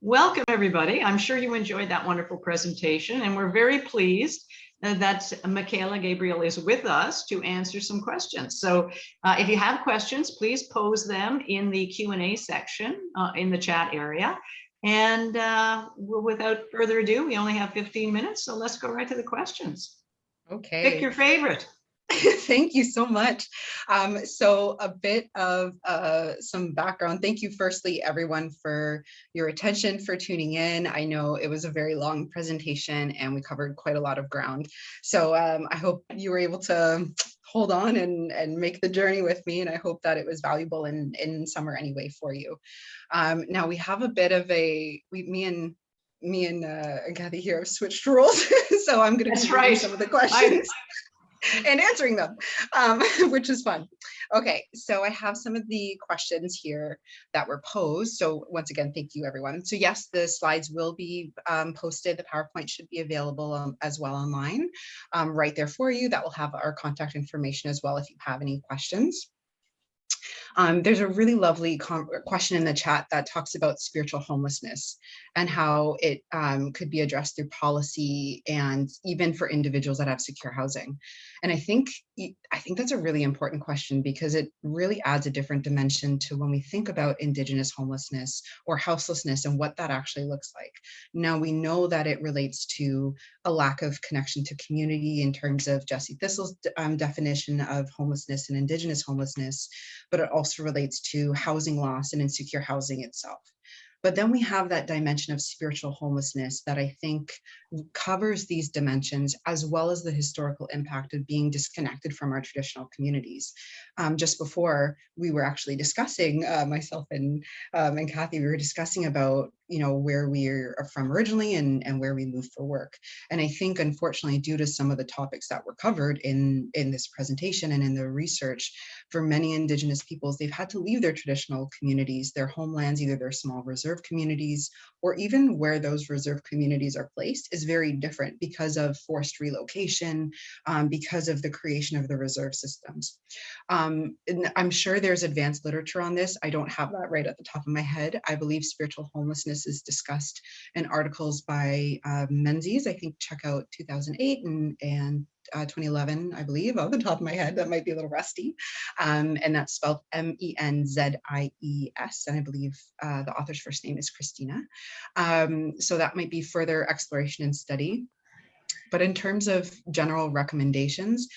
Welcome, everybody. I'm sure you enjoyed that wonderful presentation, and we're very pleased that Michaela Gabriel is with us to answer some questions. So if you have questions, please pose them in the Q&A section in the chat area. And without further ado, we only have 15 minutes, so let's go right to the questions. Okay. Pick your favorite. Thank you so much. So a bit of some background. Thank you firstly, everyone, for your attention, for tuning in. I know it was a very long presentation and we covered quite a lot of ground. So I hope you were able to hold on and make the journey with me. And I hope that it was valuable in some or any way for you. Now we have a bit of me and Kathy here have switched roles. So I'm going to be reading some of the questions. And answering them, which is fun. Okay, so I have some of the questions here that were posed. So once again, thank you, everyone. So yes, the slides will be posted. The PowerPoint should be available as well online right there for you. That will have our contact information as well if you have any questions. There's a really lovely question in the chat that talks about spiritual homelessness and how it could be addressed through policy and even for individuals that have secure housing. And I think that's a really important question because it really adds a different dimension to when we think about Indigenous homelessness or houselessness and what that actually looks like. Now, we know that it relates to a lack of connection to community in terms of Jesse Thistle's definition of homelessness and Indigenous homelessness, but it also relates to housing loss and insecure housing itself. But then we have that dimension of spiritual homelessness that I think covers these dimensions, as well as the historical impact of being disconnected from our traditional communities. Just before we were actually discussing, myself and Kathy, we were discussing about, where we are from originally and where we moved for work. And I think, unfortunately, due to some of the topics that were covered in this presentation and in the research, for many Indigenous peoples, they've had to leave their traditional communities, their homelands, either their small reserve communities, or even where those reserve communities are placed is very different because of forced relocation, because of the creation of the reserve systems. And I'm sure there's advanced literature on this. I don't have that right at the top of my head. I believe spiritual homelessness is discussed in articles by Menzies. I think check out 2008 and 2011, I believe, off the top of my head. That might be a little rusty. And that's spelled Menzies. And I believe the author's first name is Christina. So that might be further exploration and study. But in terms of general recommendations,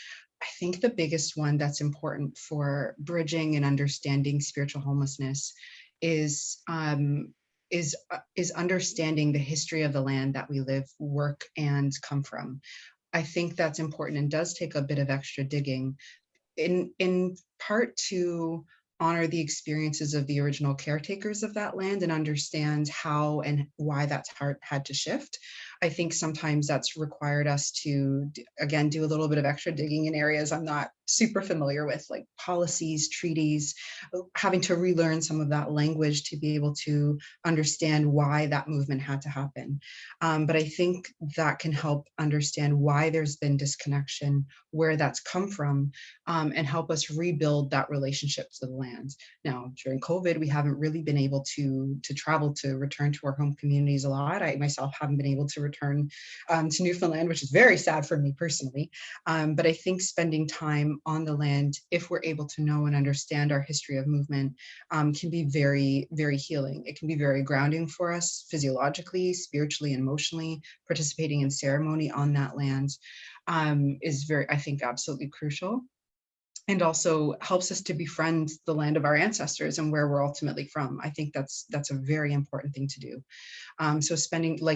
I think the biggest one that's important for bridging and understanding spiritual homelessness is understanding the history of the land that we live, work, and come from. I think that's important and does take a bit of extra digging, in part to honor the experiences of the original caretakers of that land and understand how and why that's had to shift. I think sometimes that's required us to, again, do a little bit of extra digging in areas I'm not super familiar with, like policies, treaties, having to relearn some of that language to be able to understand why that movement had to happen. But I think that can help understand why there's been disconnection, where that's come from, and help us rebuild that relationship to the land. Now, during COVID, we haven't really been able to travel, to return to our home communities a lot. I myself haven't been able to return to Newfoundland, which is very sad for me personally. But I think spending time on the land, if we're able to know and understand our history of movement, can be very, very healing. It can be very grounding for us physiologically, spiritually, and emotionally. Participating in ceremony on that land is very, I think, absolutely crucial. And also helps us to befriend the land of our ancestors and where we're ultimately from. I think that's a very important thing to do. So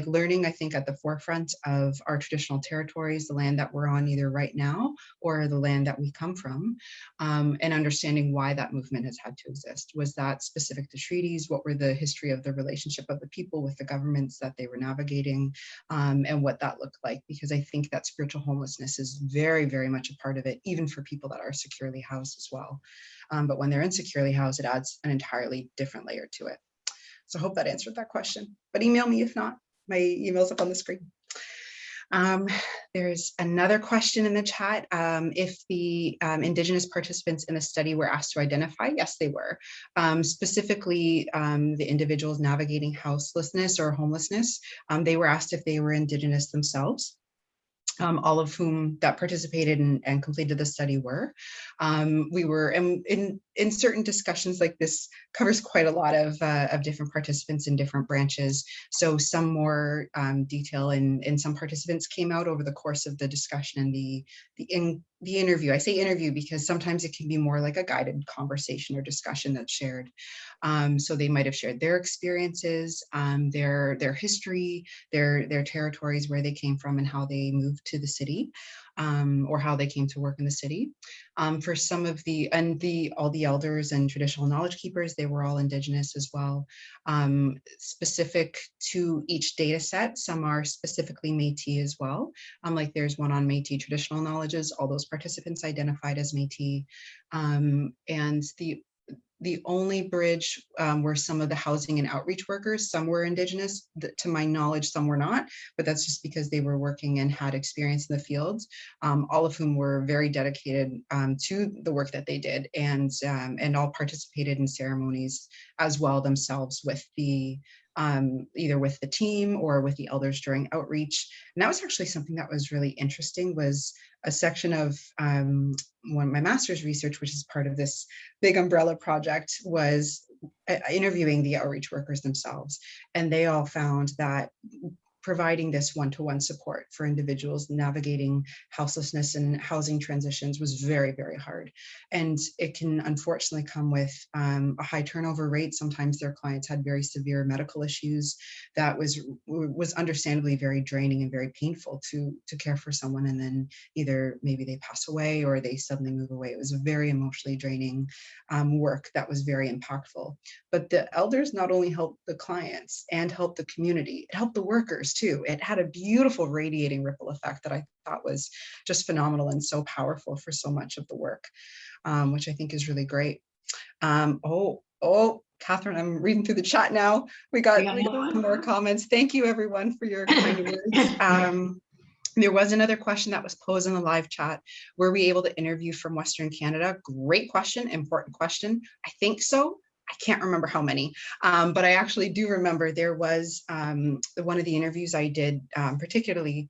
learning, I think, at the forefront of our traditional territories, the land that we're on either right now or the land that we come from, and understanding why that movement has had to exist. Was that specific to treaties? What were the history of the relationship of the people with the governments that they were navigating, and what that looked like? Because I think that spiritual homelessness is very, very much a part of it, even for people that are securely housed as well. But when they're insecurely housed, it adds an entirely different layer to it. So I hope that answered that question, but email me if not. My email's up on the screen. There's another question in the chat. If the Indigenous participants in the study were asked to identify, yes, they were. Specifically, the individuals navigating houselessness or homelessness, they were asked if they were Indigenous themselves. All of whom that participated and completed the study were. We were in certain discussions like this covers quite a lot of different participants in different branches. So some more detail and some participants came out over the course of the discussion and the interview. I say interview because sometimes it can be more like a guided conversation or discussion that's shared. So they might have shared their experiences, their history, their territories, where they came from and how they moved to the city, or how they came to work in the city. For some of all the elders and traditional knowledge keepers, they were all Indigenous as well. Specific to each data set, some are specifically Métis as well. Like there's one on Métis traditional knowledges, all those participants identified as Métis. And the only bridge were some of the housing and outreach workers. Some were Indigenous, to my knowledge, some were not, but that's just because they were working and had experience in the fields, all of whom were very dedicated to the work that they did, and all participated in ceremonies as well themselves with the either with the team or with the elders during outreach. And that was actually something that was really interesting, was a section of one of my master's research, which is part of this big umbrella project, was interviewing the outreach workers themselves. And they all found that providing this one-to-one support for individuals navigating houselessness and housing transitions was very, very hard. And it can unfortunately come with a high turnover rate. Sometimes their clients had very severe medical issues that was understandably very draining and very painful to care for someone. And then either maybe they pass away or they suddenly move away. It was a very emotionally draining work that was very impactful. But the elders not only helped the clients and helped the community, it helped the workers too. It had a beautiful radiating ripple effect that I thought was just phenomenal and so powerful for so much of the work, which I think is really great. Catherine, I'm reading through the chat now. We got some more comments. Thank you everyone for your kind words. There was another question that was posed in the live chat. Were we able to interview from Western Canada? Great question, important question. I think so. I can't remember how many, but I actually do remember there was one of the interviews I did particularly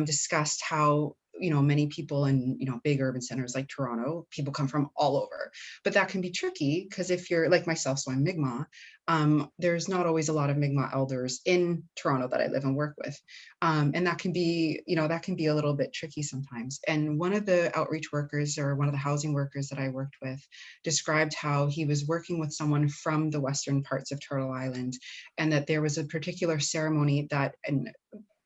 discussed how, many people in, big urban centers like Toronto, people come from all over, but that can be tricky because if you're like myself, so I'm Mi'kmaq, there's not always a lot of Mi'kmaq elders in Toronto that I live and work with. And that can be, a little bit tricky sometimes. And one of the outreach workers or one of the housing workers that I worked with described how he was working with someone from the western parts of Turtle Island, and that there was a particular ceremony that, and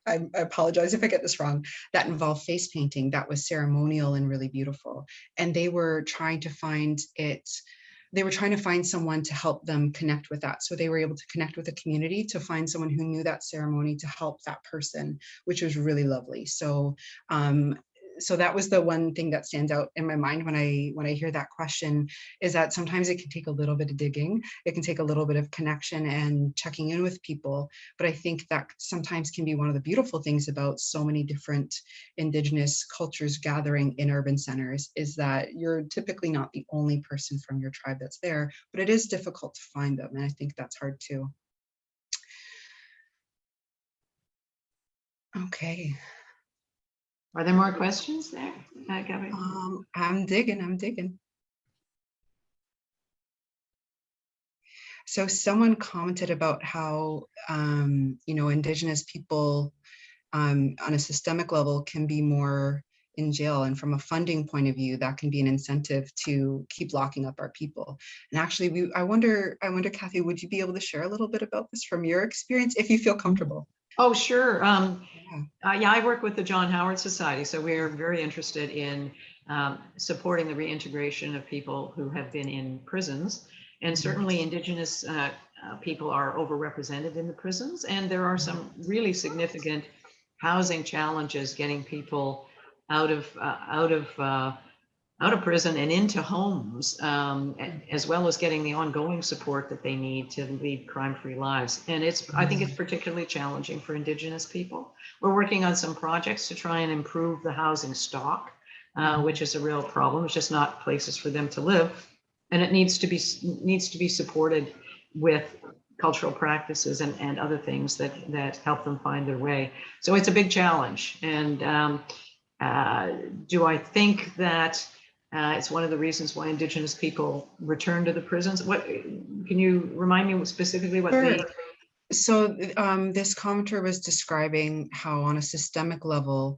I apologize if I get this wrong, that involved face painting that was ceremonial and really beautiful. And they were trying to find someone to help them connect with that. So they were able to connect with the community to find someone who knew that ceremony to help that person, which was really lovely. So so that was the one thing that stands out in my mind when I hear that question, is that sometimes it can take a little bit of digging. It can take a little bit of connection and checking in with people. But I think that sometimes can be one of the beautiful things about so many different Indigenous cultures gathering in urban centers, is that you're typically not the only person from your tribe that's there, but it is difficult to find them. And I think that's hard too. Okay. Are there more questions there, Gabby? I'm digging. So someone commented about how, Indigenous people on a systemic level can be more in jail, and from a funding point of view, that can be an incentive to keep locking up our people. And actually, I wonder, Kathy, would you be able to share a little bit about this from your experience, if you feel comfortable? Oh, sure. Yeah, I work with the John Howard Society, so we're very interested in supporting the reintegration of people who have been in prisons. And certainly Indigenous people are overrepresented in the prisons, and there are some really significant housing challenges getting people out of out of prison and into homes, as well as getting the ongoing support that they need to lead crime-free lives. And I think it's particularly challenging for Indigenous people. We're working on some projects to try and improve the housing stock, which is a real problem. It's just not places for them to live, and it needs to be supported with cultural practices and other things that help them find their way. So it's a big challenge. And do I think that it's one of the reasons why Indigenous people return to the prisons? What can you remind me specifically what Sure. they? So this commenter was describing how on a systemic level,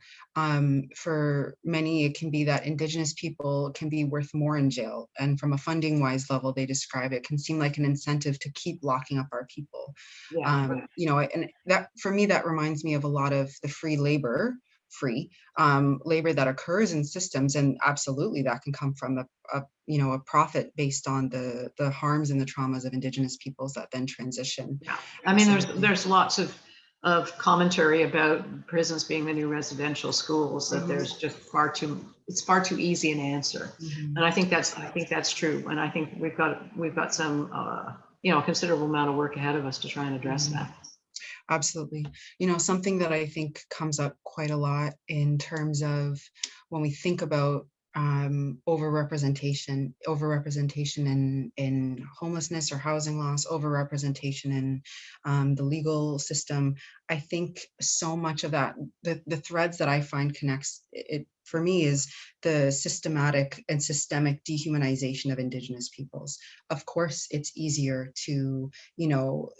for many, it can be that Indigenous people can be worth more in jail. And from a funding wise level, they describe it can seem like an incentive to keep locking up our people. Yeah. You know, and that for me, that reminds me of a lot of the free labor that occurs in systems, and absolutely that can come from a profit based on the harms and the traumas of Indigenous peoples that then transition. Yeah, I mean, there's lots of commentary about prisons being the new residential schools, that there's just it's far too easy an answer. And I think that's true. And I think we've got some a considerable amount of work ahead of us to try and address that. Absolutely. You know, something that I think comes up quite a lot in terms of when we think about overrepresentation in homelessness or housing loss, overrepresentation in the legal system. I think so much of that, the threads that I find connects it for me is the systematic and systemic dehumanization of Indigenous peoples. Of course, it's easier to,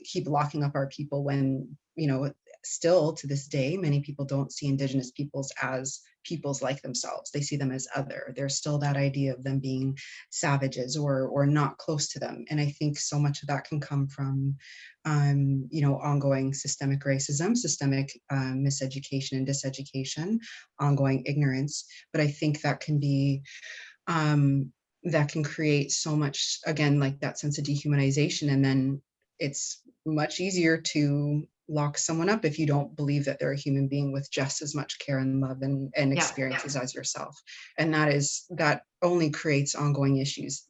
keep locking up our people when, still to this day, many people don't see Indigenous peoples as peoples like themselves. They see them as other. There's still that idea of them being savages or not close to them. And I think so much of that can come from, ongoing systemic racism, systemic miseducation and diseducation, ongoing ignorance. But I think that can be, that can create so much, again, like that sense of dehumanization. And then it's much easier to lock someone up if you don't believe that they're a human being with just as much care and love and experiences as yourself. And that only creates ongoing issues.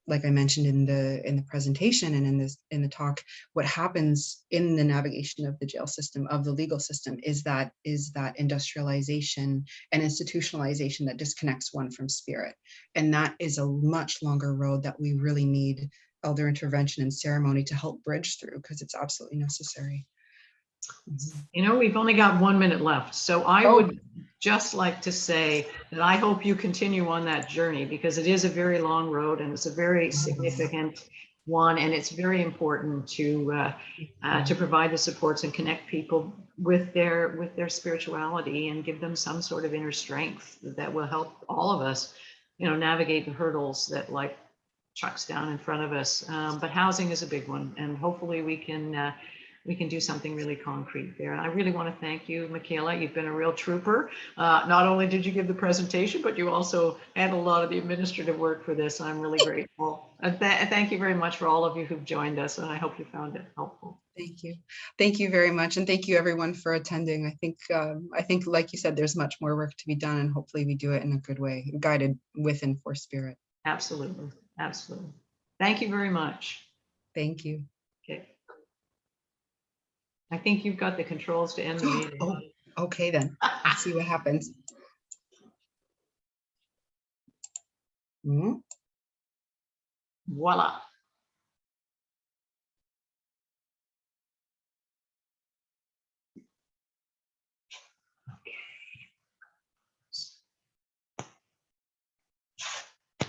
Like I mentioned in the presentation and in the talk, what happens in the navigation of the jail system, of the legal system, is that industrialization and institutionalization that disconnects one from spirit. And that is a much longer road that we really need elder intervention and ceremony to help bridge through, because it's absolutely necessary. We've only got 1 minute left. So I would just like to say that I hope you continue on that journey, because it is a very long road and it's a very significant one. And it's very important to provide the supports and connect people with their spirituality and give them some sort of inner strength that will help all of us, navigate the hurdles that life chucks down in front of us. But housing is a big one, and hopefully we can do something really concrete there. And I really want to thank you, Michaela. You've been a real trooper. Not only did you give the presentation, but you also had a lot of the administrative work for this. I'm really grateful. Thank you very much for all of you who've joined us, and I hope you found it helpful. Thank you. Thank you very much. And thank you everyone for attending. I think, like you said, there's much more work to be done, and hopefully we do it in a good way, guided with and for spirit. Absolutely. Absolutely. Thank you very much. Thank you. Okay. I think you've got the controls to end the meeting. Oh, okay then. Let's see what happens. Voila.